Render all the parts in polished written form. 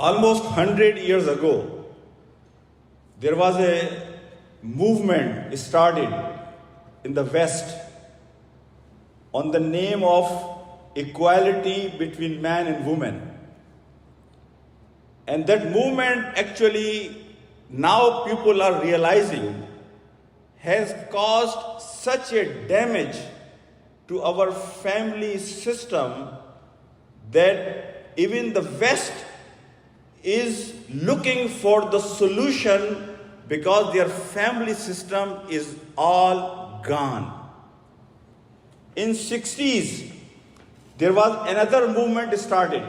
Almost 100 years ago, there was a movement started in the West on the name of equality between man and woman. And that movement actually, now people are realizing, has caused such a damage to our family system that even the West is looking for the solution because their family system is all gone. In 60s, there was another movement started,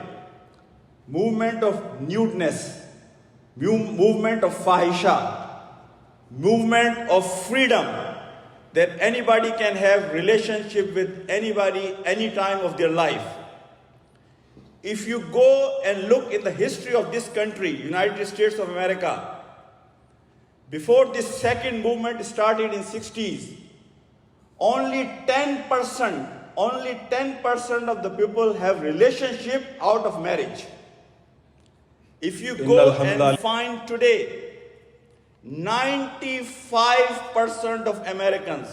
movement of nudeness, movement of fahisha, movement of freedom, that anybody can have relationship with anybody any time of their life. If you go and look in the history of this country, United States of America, before this second movement started in 60s, only 10% of the people have relationship out of marriage. If you go and find today, 95% of Americans,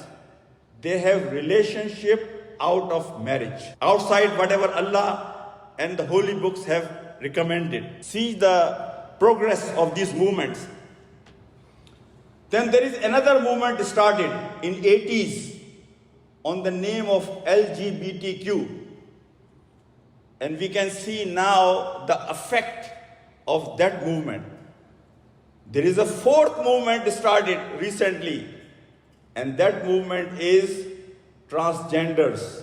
they have relationship out of marriage, outside whatever Allah and the holy books have recommended. See the progress of these movements. Then there is another movement started in 80s on the name of LGBTQ. And we can see now the effect of that movement. There is a fourth movement started recently, and that movement is transgenders.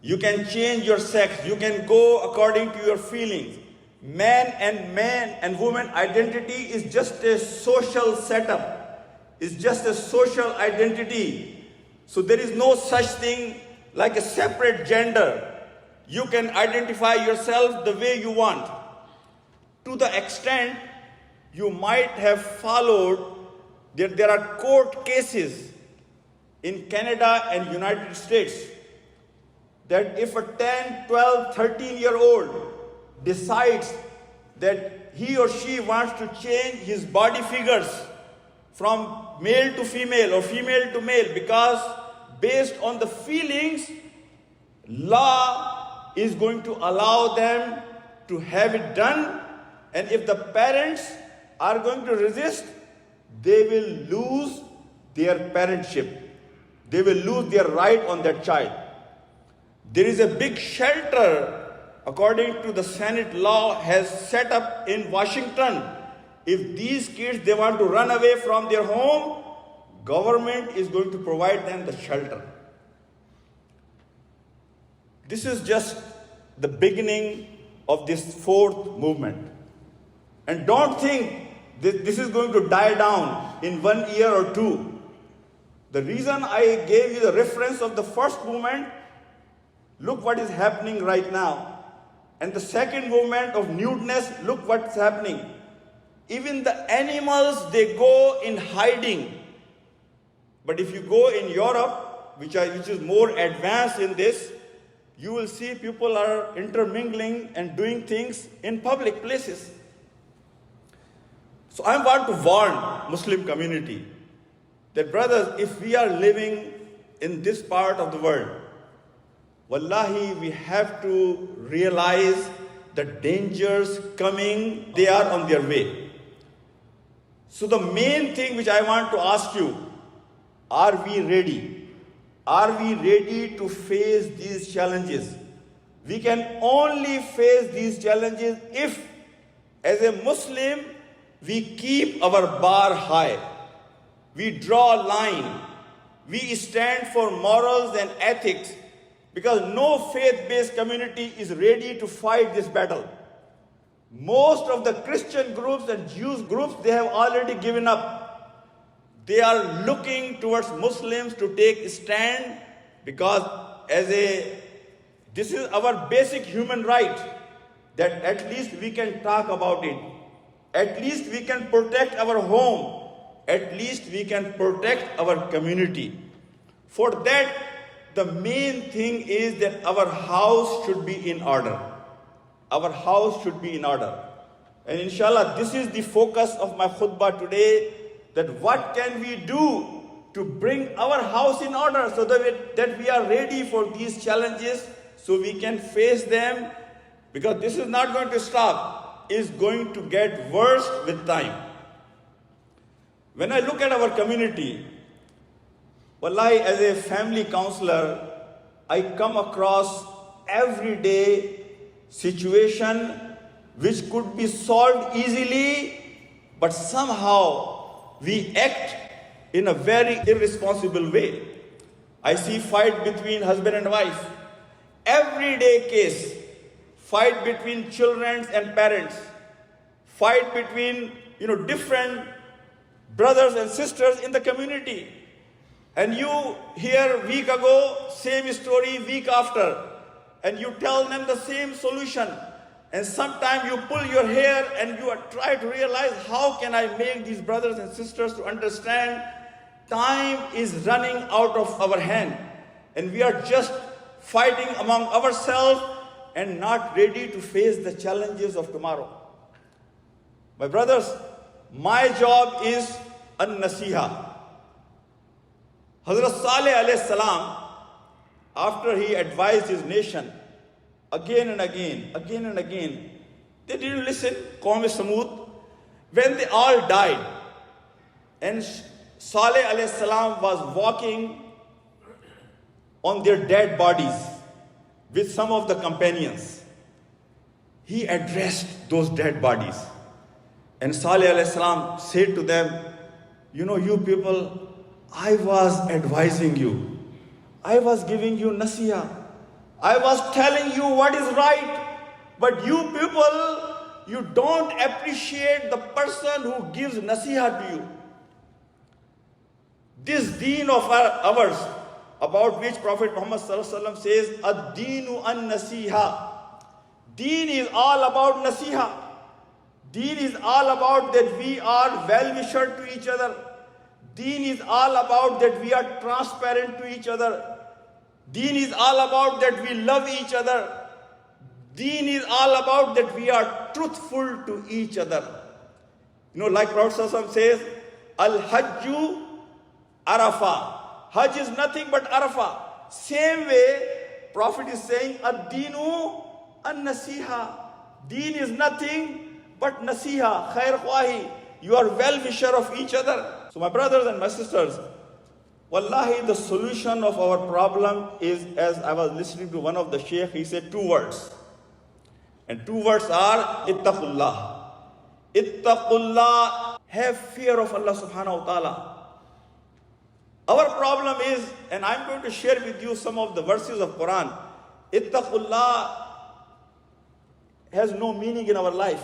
You can change your sex, you can go according to your feelings. Man and woman identity is just a social setup, it's just a social identity. So there is no such thing like a separate gender. You can identify yourself the way you want. To the extent you might have followed, there are court cases in Canada and United States that if a 10, 12, 13-year-old decides that he or she wants to change his body figures from male to female or female to male, because based on the feelings, law is going to allow them to have it done. And if the parents are going to resist, they will lose their parentship. They will lose their right on that child. There is a big shelter, according to the Senate law, has set up in Washington. If these kids, they want to run away from their home, government is going to provide them the shelter. This is just the beginning of this fourth movement. And don't think this is going to die down in 1 year or two. The reason I gave you the reference of the first movement, look what is happening right now. And the second movement of nudeness, look what's happening. Even the animals, they go in hiding. But if you go in Europe, which is more advanced in this, you will see people are intermingling and doing things in public places. So I want to warn Muslim community that, brothers, if we are living in this part of the world, wallahi, we have to realize the dangers coming, they are on their way. So the main thing which I want to ask you, are we ready? Are we ready to face these challenges? We can only face these challenges if, as a Muslim, we keep our bar high. We draw a line. We stand for morals and ethics, because no faith-based community is ready to fight this battle. Most of the Christian groups and Jewish groups, they have already given up. They are looking towards Muslims to take a stand, because this is our basic human right, that at least we can talk about it. At least we can protect our home. At least we can protect our community. For that, the main thing is that our house should be in order. Our house should be in order. And inshallah, this is the focus of my khutbah today, that what can we do to bring our house in order so that we are ready for these challenges, so we can face them, because this is not going to stop. It's going to get worse with time. When I look at our community, wallahi, as a family counselor, I come across everyday situation which could be solved easily, but somehow we act in a very irresponsible way. I see fight between husband and wife, everyday case, fight between children and parents, fight between different brothers and sisters in the community. And you hear week ago, same story week after, and you tell them the same solution. And sometimes you pull your hair and you try to realize, how can I make these brothers and sisters to understand time is running out of our hand, and we are just fighting among ourselves and not ready to face the challenges of tomorrow. My brothers, my job is an-nasiha. Hazrat Saleh alayhi salam, after he advised his nation again and again, they didn't listen. Qawm Samud, when they all died, and Saleh alayhi salam was walking on their dead bodies with some of the companions, he addressed those dead bodies. And Saleh alayhi salam said to them, you people, I was advising you. I was giving you nasiha. I was telling you what is right. But you people, you don't appreciate the person who gives nasiha to you. This deen of ours, about which Prophet Muhammad says, ad-deenu an-nasiha. Deen is all about nasiha. Deen is all about that we are well-wisher to each other. Deen is all about that we are transparent to each other. Deen is all about that we love each other. Deen is all about that we are truthful to each other. Like Prophet says, Al-Hajju Arafah. Hajj is nothing but Arafah. Same way, Prophet is saying, Ad-deenu an-nasiha. Deen is nothing but nasiha, khair khwahi. You are well-wisher of each other. So my brothers and my sisters, wallahi, the solution of our problem is, as I was listening to one of the sheikh, he said 2 words. And 2 words are, ittaqullah. Ittaqullah, have fear of Allah subhanahu wa ta'ala. Our problem is, and I'm going to share with you some of the verses of Quran, ittaqullah has no meaning in our life.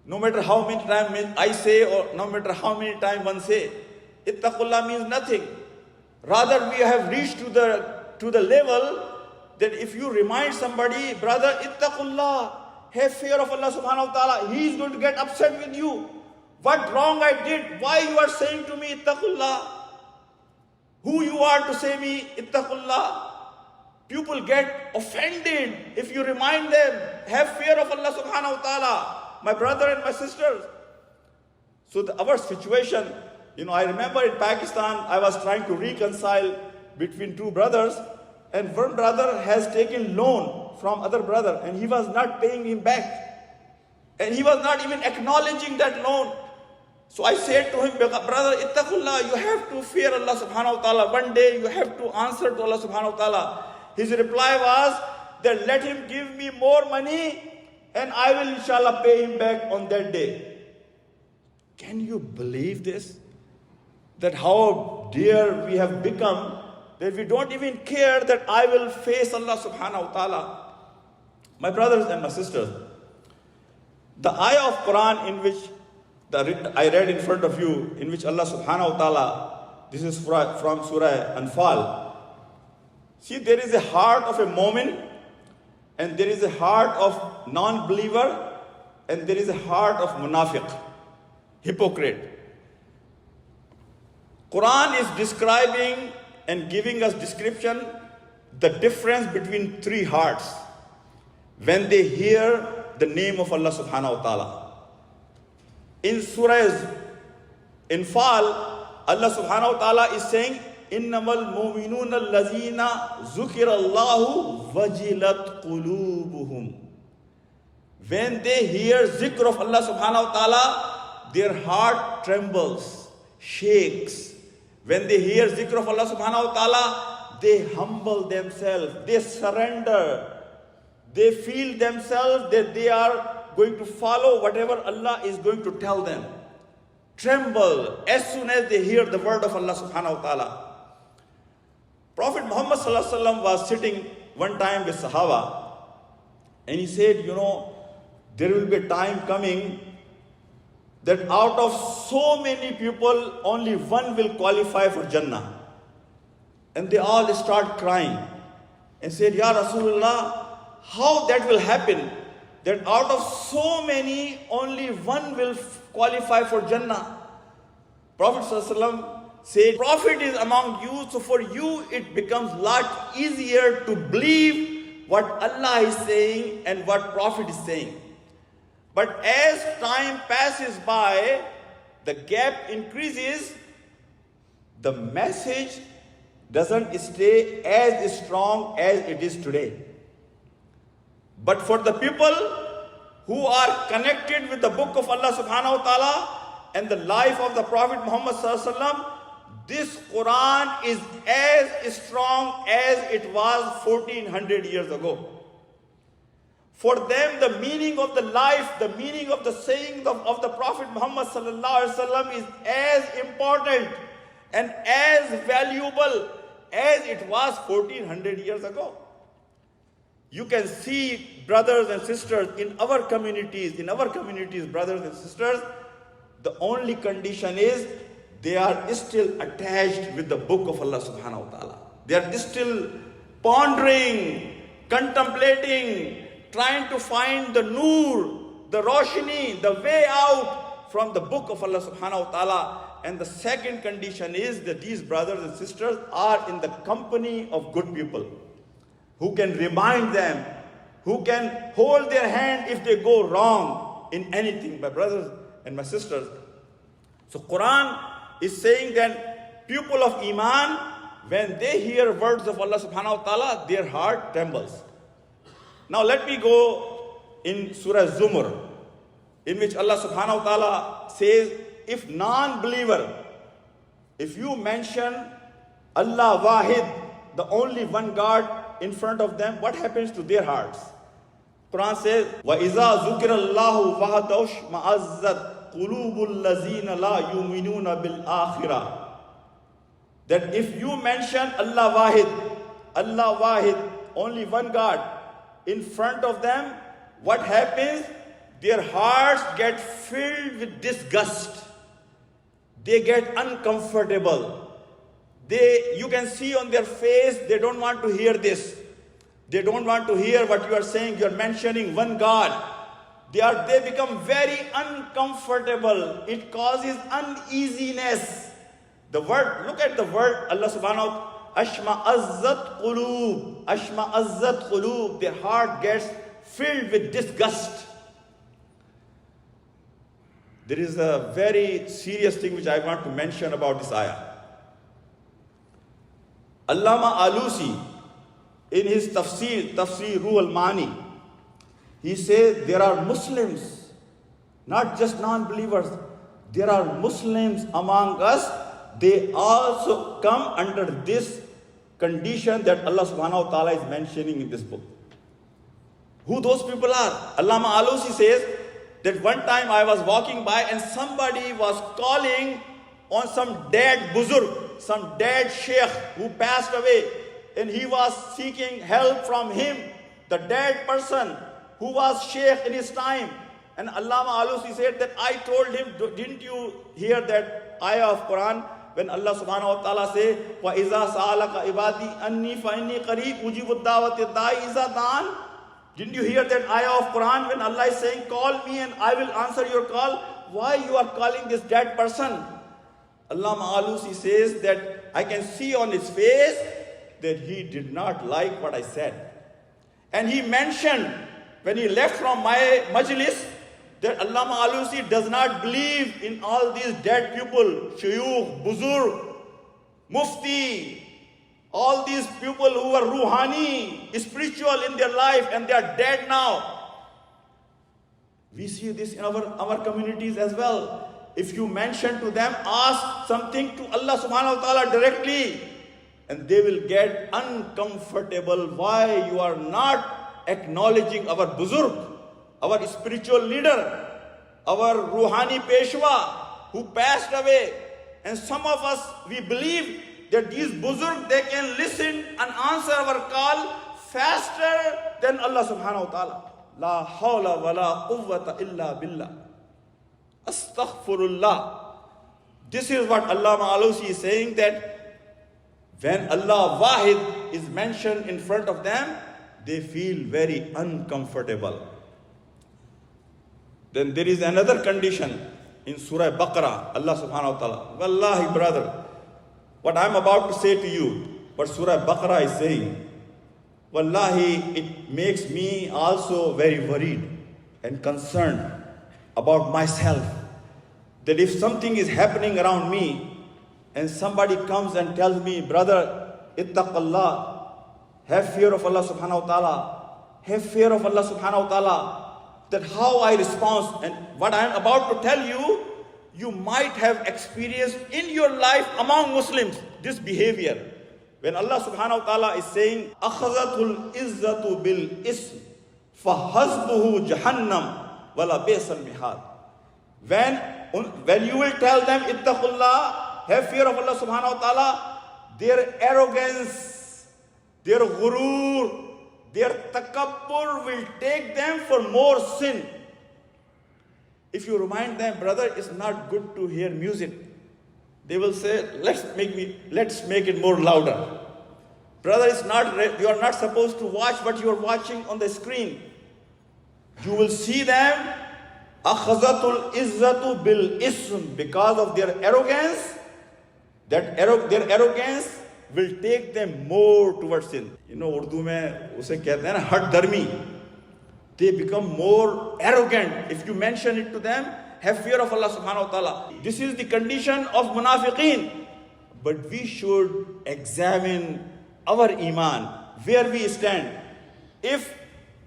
No matter how many times I say, or no matter how many times one say, ittaqullah means nothing. Rather, we have reached to the level that if you remind somebody, brother, ittaqullah, have fear of Allah subhanahu wa ta'ala, he is going to get upset with you. What wrong I did? Why you are saying to me ittaqullah? Who you are to say me ittaqullah? People get offended if you remind them, have fear of Allah subhanahu wa ta'ala. My brother and my sisters. So our situation, I remember in Pakistan, I was trying to reconcile between 2 brothers, and one brother has taken loan from other brother, and he was not paying him back. And he was not even acknowledging that loan. So I said to him, brother, ittaqullah, you have to fear Allah subhanahu wa ta'ala. One day you have to answer to Allah subhanahu wa ta'ala. His reply was that let him give me more money, and I will inshallah pay him back on that day. Can you believe this? That how dear we have become, that we don't even care that I will face Allah subhanahu wa ta'ala. My brothers and my sisters, the ayah of Quran in which I read in front of you, in which Allah subhanahu wa ta'ala, this is from Surah Anfal. See, there is a heart of a mu'min, and there is a heart of non-believer, and there is a heart of munafiq, hypocrite. Quran is describing and giving us description the difference between 3 hearts when they hear the name of Allah subhanahu wa ta'ala. In Surah Infal, Allah subhanahu wa ta'ala is saying, Innamal mu'minuna allazina zukirallahu wajilat qulubuhum. When they hear zikr of Allah subhanahu wa ta'ala, their heart trembles, shakes. When they hear zikr of Allah subhanahu wa ta'ala, they humble themselves, they surrender. They feel themselves that they are going to follow whatever Allah is going to tell them. Tremble as soon as they hear the word of Allah subhanahu wa ta'ala. Prophet Muhammad sallallahu alaihi wasallam was sitting one time with Sahaba, and he said, there will be a time coming that out of so many people, only one will qualify for Jannah. And they all start crying and said, Ya Rasulullah, how that will happen? That out of so many, only one will qualify for Jannah. Prophet ﷺ said, Prophet is among you, so for you it becomes a lot easier to believe what Allah is saying and what Prophet is saying. But as time passes by, the gap increases, the message doesn't stay as strong as it is today. But for the people who are connected with the book of Allah subhanahu wa ta'ala and the life of the Prophet Muhammad sallallahu alaihi wasallam, this Quran is as strong as it was 1400 years ago. For them, the meaning of the life, the meaning of the saying of the Prophet Muhammad sallallahu alaihi wasallam is as important and as valuable as it was 1400 years ago. You can see brothers and sisters in our communities, brothers and sisters, the only condition is they are still attached with the book of Allah subhanahu wa ta'ala. They are still pondering, contemplating, trying to find the nur, the roshni, the way out from the book of Allah subhanahu wa ta'ala. And the second condition is that these brothers and sisters are in the company of good people who can remind them, who can hold their hand if they go wrong in anything, my brothers and my sisters. So Quran is saying that people of Iman, when they hear words of Allah subhanahu wa ta'ala, their heart trembles. Now let me go in Surah Zumar, in which Allah subhanahu wa ta'ala says, if non-believer, if you mention Allah Wahid, the only one God in front of them, what happens to their hearts? Quran says, وَإِذَا ذُكِرَ اللَّهُ وَحْدَهُ اشْمَأَزَّتْ قُلُوبُ الَّذِينَ لَا يُؤْمِنُونَ بِالْآخِرَةِ. That if you mention Allah Wahid, only one God, in front of them, what happens? Their hearts get filled with disgust. They get uncomfortable. You can see on their face, they don't want to hear this. They don't want to hear what you are saying. You are mentioning one God. They become very uncomfortable. It causes uneasiness. Look at the word Allah subhanahu wa ta'ala. Ashma'azzat qulub. Their heart gets filled with disgust. There is a very serious thing which I want to mention about this ayah. Allama Alusi, in his Tafsir Ruh al-Mani, he says there are Muslims, not just non-believers, there are Muslims among us, they also come under this condition that Allah subhanahu wa ta'ala is mentioning in this book. Who those people are? Allama Alusi says that one time I was walking by and somebody was calling on some dead buzurg, some dead sheikh who passed away, and he was seeking help from him, the dead person who was sheikh in his time. And Allama Alusi said that I told him, didn't you hear that ayah of Quran when Allah subhanahu wa ta'ala says, وَإِذَا سَأَلَكَ عِبَادِي أَنِّي فَإِنِّي قَرِيبٌ أُجِيبُ الدَّعْوَةَ الدَّاعِ إِذَا دَعَانِ. Didn't you hear that ayah of Quran when Allah is saying, call me and I will answer your call? Why you are calling this dead person? Allama Alusi says that I can see on his face that he did not like what I said. And he mentioned, when he left from my majlis, that Allama Alusi does not believe in all these dead people, shuyukh, buzurg, mufti, all these people who are ruhani, spiritual in their life and they are dead now. We see this in our communities as well. If you mention to them, ask something to Allah subhanahu wa ta'ala directly, and they will get uncomfortable. Why you are not acknowledging our buzurg, our spiritual leader, our ruhani peshwa who passed away? And some of us, we believe that these buzurg, they can listen and answer our call faster than Allah subhanahu wa ta'ala. La hawla wa la quwwata illa billah. Astaghfirullah. This is what Allama Alusi is saying, that when Allah Wahid is mentioned in front of them, they feel very uncomfortable. Then there is another condition in Surah Baqarah. Allah subhanahu wa ta'ala, wallahi brother, what I'm about to say to you, what Surah Baqarah is saying, wallahi, it makes me also very worried and concerned about myself. That if something is happening around me and somebody comes and tells me, brother, ittaqallah, have fear of Allah subhanahu wa ta'ala, have fear of Allah subhanahu wa ta'ala, that how I respond. And what I am about to tell you, you might have experienced in your life among Muslims this behavior. When Allah subhanahu wa ta'ala is saying, أَخَذَتُ الْإِزَّةُ بِالْإِسْمِ فَحَسْبُهُ جَهَنَّمْ وَلَا بِئْسَ الْمِهَادُ. When you will tell them, ittaqullah, have fear of Allah subhanahu wa ta'ala, their arrogance, their ghurur, their takabbur will take them for more sin. If you remind them, brother, it's not good to hear music, they will say, let's make it more louder. Brother, you are not supposed to watch what you are watching on the screen. You will see them, akhazatul izzatu bil ism, because of their arrogance, their arrogance will take them more towards sin. You know, Urdu mein use kehte hain na, had dharmi. They become more arrogant. If you mention it to them, have fear of Allah subhanahu wa ta'ala. This is the condition of munafiqeen. But we should examine our iman, where we stand. If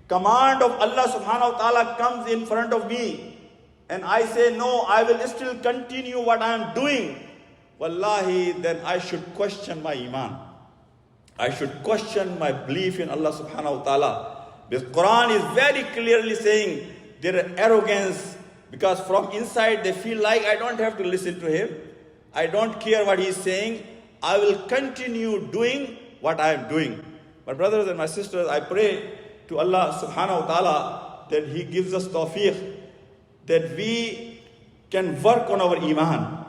command of Allah subhanahu wa ta'ala comes in front of me, and I say, no, I will still continue what I am doing, wallahi, then I should question my iman. I should question my belief in Allah subhanahu wa ta'ala. The Quran is very clearly saying their arrogance, because from inside they feel like, I don't have to listen to him. I don't care what he is saying. I will continue doing what I am doing. My brothers and my sisters, I pray to Allah subhanahu wa ta'ala that He gives us tawfiq, that we can work on our iman.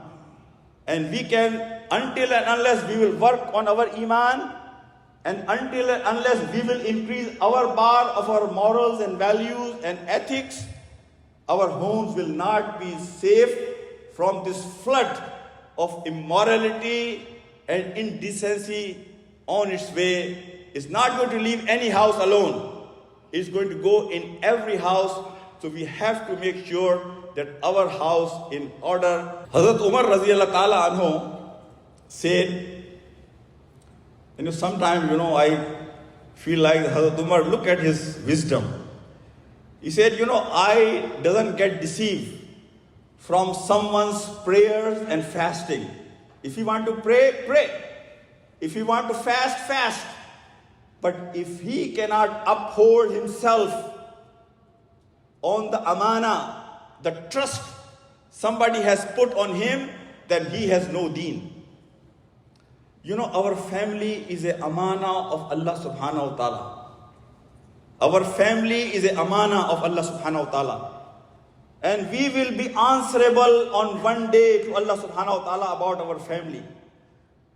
And we can, until and unless we will work on our iman, and until and unless we will increase our bar of our morals and values and ethics, our homes will not be safe from this flood of immorality and indecency on its way. It's not going to leave any house alone. It's going to go in every house. So we have to make sure that our house in order. Hazrat Umar radiyallahu ta'ala anhu said, sometimes, I feel like Hazrat Umar, look at his wisdom. He said, I doesn't get deceived from someone's prayers and fasting. If you want to pray, pray. If you want to fast, fast. But if he cannot uphold himself on the amana, the trust somebody has put on him, then he has no deen. Our family is a amana of Allah subhanahu wa ta'ala. Our family is a amana of Allah subhanahu wa ta'ala. And we will be answerable on one day to Allah subhanahu wa ta'ala about our family.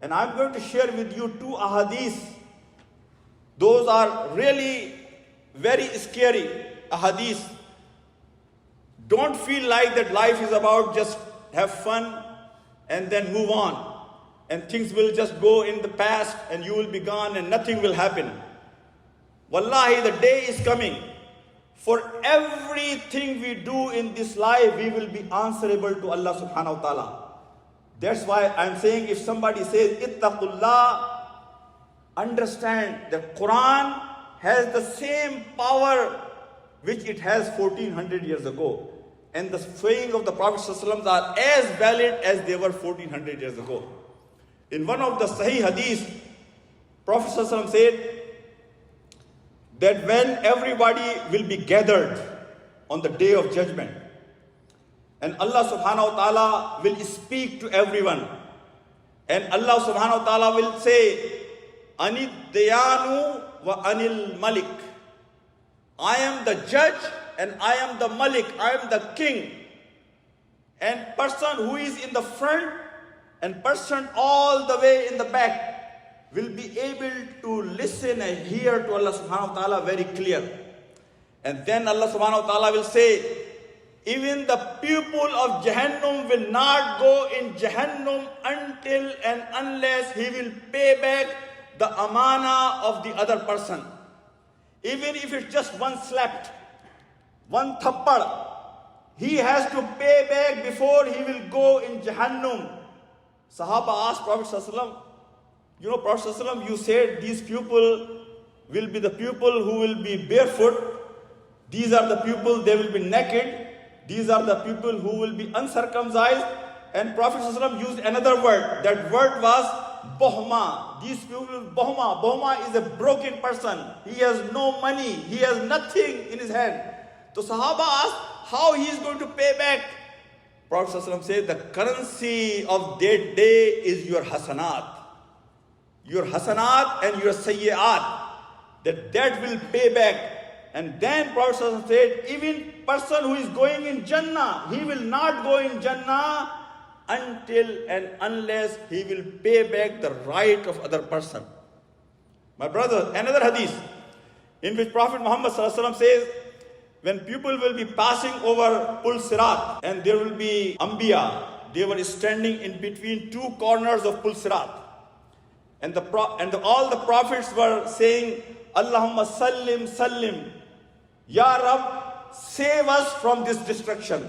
And I'm going to share with you 2 ahadith. Those are really very scary ahadith. Don't feel like that life is about just have fun and then move on. And things will just go in the past and you will be gone and nothing will happen. Wallahi, the day is coming. For everything we do in this life, we will be answerable to Allah subhanahu wa ta'ala. That's why I'm saying, if somebody says, ittaqullah, understand that Quran has the same power which it has 1400 years ago. And the saying of the Prophet ﷺ are as valid as they were 1400 years ago. In one of the Sahih Hadith, Prophet ﷺ said that when everybody will be gathered on the day of judgment, and Allah subhanahu wa ta'ala will speak to everyone, and Allah subhanahu wa ta'ala will say, Anid Dayanu wa Anil Malik. I am the judge and I am the Malik, I am the king. And person who is in the front and person all the way in the back will be able to listen and hear to Allah subhanahu wa ta'ala very clear. And then Allah subhanahu wa ta'ala will say, even the people of Jahannam will not go in Jahannam until and unless he will pay back the amana of the other person. Even if it's just one slap, one thappad, he has to pay back before he will go in Jahannam. Sahaba asked Prophet ﷺ, Prophet ﷺ, you said these people will be the people who will be barefoot. These are the people, they will be naked. These are the people who will be uncircumcised. And Prophet ﷺ used another word. That word was bohma. These people, bohma. Bohma is a broken person. He has no money. He has nothing in his hand. So Sahaba asked how he is going to pay back. Prophet ﷺ said, the currency of that day is your hasanat. Your hasanat and your sayyi'at. That will pay back. And then Prophet ﷺ said, even person who is going in Jannah, he will not go in Jannah until and unless he will pay back the right of other person. My brother, another hadith in which Prophet Muhammad ﷺ says, when people will be passing over Pul Sirat and there will be Anbiya, they were standing in between two corners of Pul Sirat. And all the prophets were saying, Allahumma sallim sallim. Ya Rab, save us from this destruction.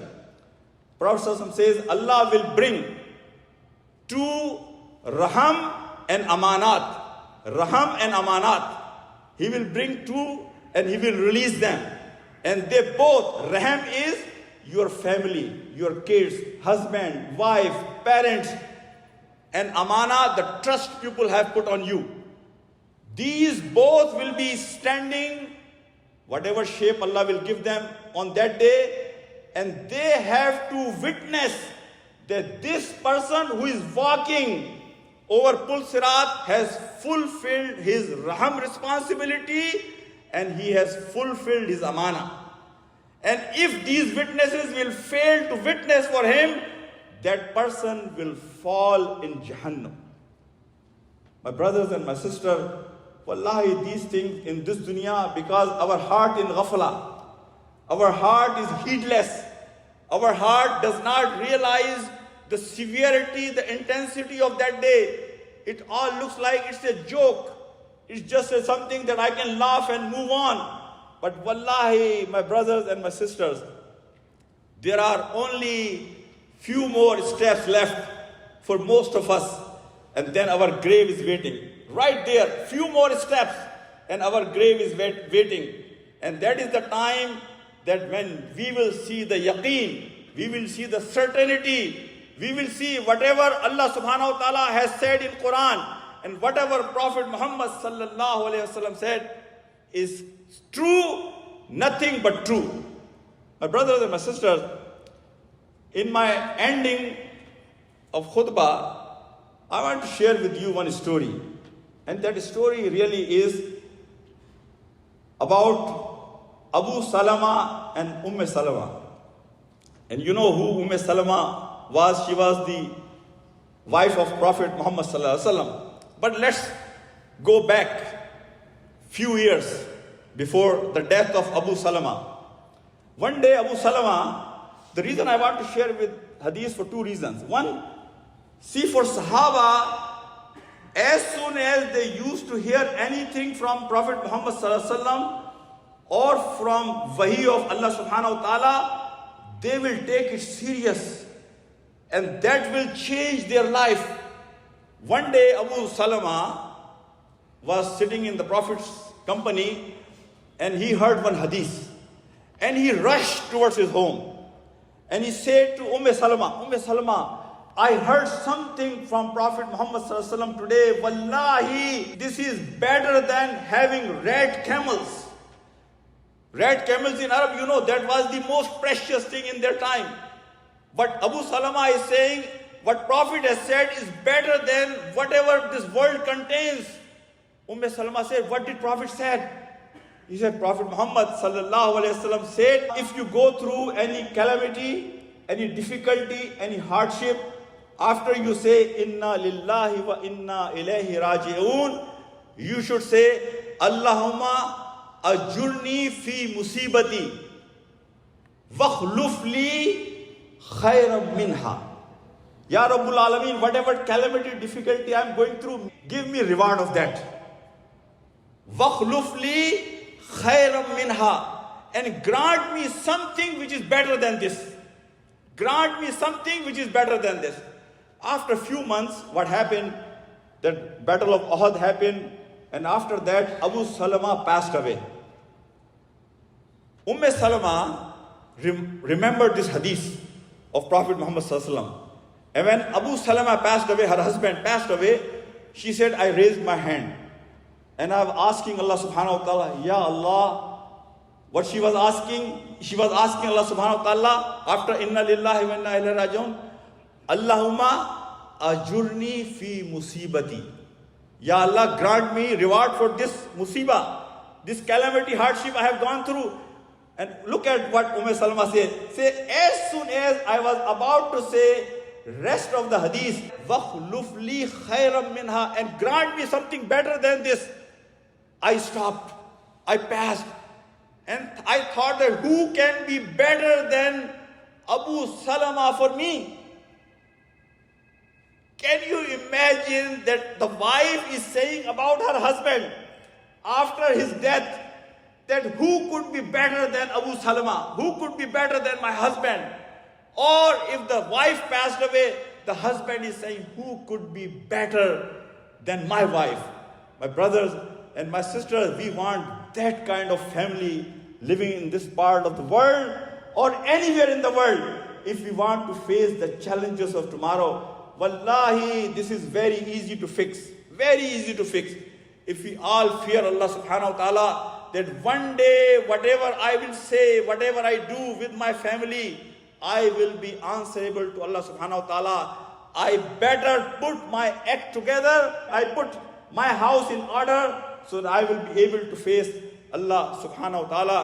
Prophet ﷺ says, Allah will bring two raham and amanat. Raham and amanat. He will bring two and he will release them. And they both, raham is your family, your kids, husband, wife, parents, and amana, the trust people have put on you. These both will be standing, whatever shape Allah will give them on that day, and they have to witness that this person who is walking over Pul Sirat has fulfilled his raham responsibility and he has fulfilled his amana. And if these witnesses will fail to witness for him, that person will fall in Jahannam. My brothers and my sisters, wallahi, these things in this dunya, because our heart in ghafla, our heart is heedless, our heart does not realize the severity, the intensity of that day. It all looks like it's a joke. It's just something that I can laugh and move on. But wallahi, my brothers and my sisters, there are only few more steps left for most of us, and then our grave is waiting. Right there, few more steps, and our grave is waiting. And that is the time that when we will see the yaqeen, we will see the certainty, we will see whatever Allah subhanahu wa ta'ala has said in Quran, and whatever Prophet Muhammad sallallahu alayhi wasallam said is true, nothing but true. My brothers and my sisters, in my ending of khutbah, I want to share with you one story. And that story really is about Abu Salama and Salama. And you know who Salama was? She was the wife of Prophet Muhammad sallallahu alaihi wasallam. But let's go back few years before the death of Abu Salama. One day Abu Salama, the reason I want to share with hadith for two reasons. One, see, for Sahaba, as soon as they used to hear anything from Prophet Muhammad sallallahu alaihi wasallam or from wahi of Allah subhanahu wa ta'ala, they will take it serious and that will change their life. One day Abu Salama was sitting in the Prophet's company and he heard one hadith and he rushed towards his home and he said to Umm Salama, I heard something from Prophet Muhammad sallallahu alaihi wasallam today. Wallahi, this is better than having red camels. Red camels in Arab, you know, that was the most precious thing in their time. But Abu Salama is saying, what Prophet has said is better than whatever this world contains. Salama said, what did Prophet said? He said, Prophet Muhammad sallallahu alaihi wasallam said, if you go through any calamity, any difficulty, any hardship, after you say, Inna lillahi wa inna ilayhi raji'un, you should say, Allahumma ajurni fi musibati, wakhluf li khayran minha. Ya Rabbul Alameen, whatever calamity, difficulty I am going through, give me reward of that. Wakhluf li khayran minha. And grant me something which is better than this. Grant me something which is better than this. After a few months, what happened? The battle of Uhud happened, and after that, Abu Salama passed away. Salama remembered this hadith of Prophet Muhammad sallallahu alaihi wasallam. And when Abu Salama passed away, her husband passed away, she said, I raised my hand. And I was asking Allah subhanahu wa ta'ala, Ya Allah, what she was asking Allah subhanahu wa ta'ala after Inna lillahi wa inna ilayhi raji'un, Allahumma ajurni fi musibati. Ya Allah, grant me reward for this musibah, this calamity, hardship I have gone through. And look at what Salama said. Say, as soon as I was about to say rest of the hadith, wakhluf li khayran minha, and grant me something better than this, I stopped, I passed, and I thought that who can be better than Abu Salama for me? Can you imagine that the wife is saying about her husband after his death, that who could be better than Abu Salama? Who could be better than my husband? Or if the wife passed away, the husband is saying, who could be better than my wife? My brothers and my sisters, we want that kind of family living in this part of the world or anywhere in the world. If we want to face the challenges of tomorrow, wallahi, this is very easy to fix. Very easy to fix. If we all fear Allah subhanahu wa ta'ala, that one day, whatever I will say, whatever I do with my family, I will be answerable to Allah subhanahu wa ta'ala. I better put my act together. I put my house in order so that I will be able to face Allah subhanahu wa ta'ala.